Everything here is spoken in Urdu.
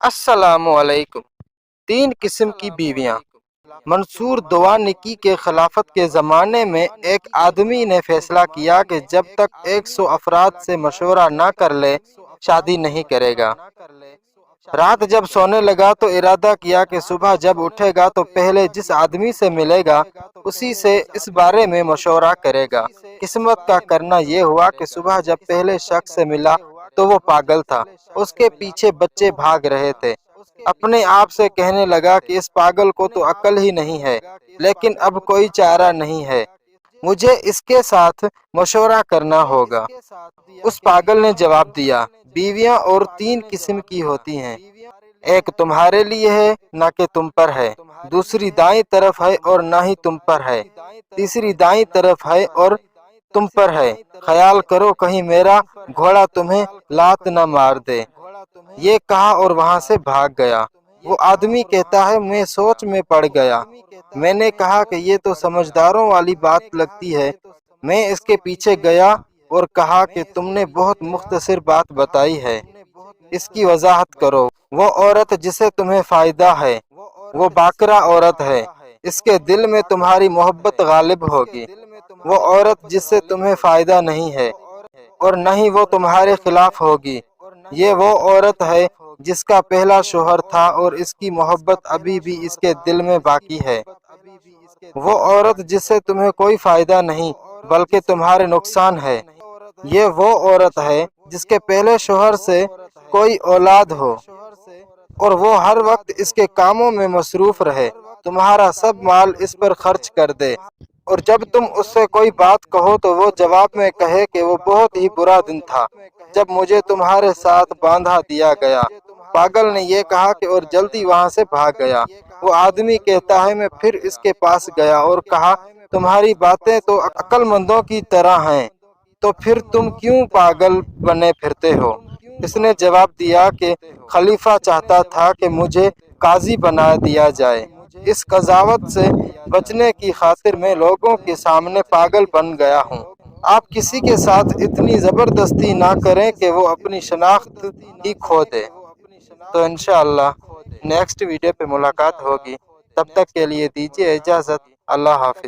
السلام علیکم۔ تین قسم کی بیویاں۔ منصور دوانیکی کے خلافت کے زمانے میں ایک آدمی نے فیصلہ کیا کہ جب تک 100 افراد سے مشورہ نہ کر لے شادی نہیں کرے گا۔ رات جب سونے لگا تو ارادہ کیا کہ صبح جب اٹھے گا تو پہلے جس آدمی سے ملے گا اسی سے اس بارے میں مشورہ کرے گا۔ قسمت کا کرنا یہ ہوا کہ صبح جب پہلے شخص سے ملا تو وہ پاگل تھا، اس کے پیچھے بچے بھاگ رہے تھے۔ اپنے آپ سے کہنے لگا کہ اس پاگل کو تو عقل ہی نہیں ہے، لیکن اب کوئی چارہ نہیں ہے، مجھے اس کے ساتھ مشورہ کرنا ہوگا۔ اس پاگل نے جواب دیا، بیویاں اور تین قسم کی ہوتی ہیں، ایک تمہارے لیے ہے نہ کہ تم پر ہے، دوسری دائیں طرف ہے اور نہ ہی تم پر ہے، تیسری دائیں طرف ہے اور تم پر ہے، خیال کرو کہیں میرا گھوڑا تمہیں لات نہ مار دے۔ یہ کہا اور وہاں سے بھاگ گیا۔ وہ آدمی کہتا ہے میں سوچ میں پڑ گیا، میں نے کہا کہ یہ تو سمجھداروں والی بات لگتی ہے۔ میں اس کے پیچھے گیا اور کہا کہ تم نے بہت مختصر بات بتائی ہے، اس کی وضاحت کرو۔ وہ عورت جسے تمہیں فائدہ ہے وہ باکرہ عورت ہے، اس کے دل میں تمہاری محبت غالب ہوگی۔ وہ عورت جس سے تمہیں فائدہ نہیں ہے اور نہ ہی وہ تمہارے خلاف ہوگی، یہ وہ عورت ہے جس کا پہلا شوہر تھا اور اس کی محبت ابھی بھی اس کے دل میں باقی ہے۔ وہ عورت جس سے تمہیں کوئی فائدہ نہیں بلکہ تمہارے نقصان ہے، یہ وہ عورت ہے جس کے پہلے شوہر سے کوئی اولاد ہو اور وہ ہر وقت اس کے کاموں میں مصروف رہے، تمہارا سب مال اس پر خرچ کر دے، اور جب تم اس سے کوئی بات کہو تو وہ جواب میں کہے کہ وہ بہت ہی برا دن تھا جب مجھے تمہارے ساتھ باندھا دیا گیا۔ پاگل نے یہ کہا کہ اور جلدی وہاں سے بھاگ گیا۔ وہ آدمی کہتا ہے میں پھر اس کے پاس گیا اور کہا تمہاری باتیں تو عقل مندوں کی طرح ہیں، تو پھر تم کیوں پاگل بنے پھرتے ہو؟ اس نے جواب دیا کہ خلیفہ چاہتا تھا کہ مجھے قاضی بنا دیا جائے، اس قضاوت سے بچنے کی خاطر میں لوگوں کے سامنے پاگل بن گیا ہوں۔ آپ کسی کے ساتھ اتنی زبردستی نہ کریں کہ وہ اپنی شناخت ہی کھو دے۔ تو انشاءاللہ نیکسٹ ویڈیو پہ ملاقات ہوگی، تب تک کے لیے دیجیے اجازت، اللہ حافظ۔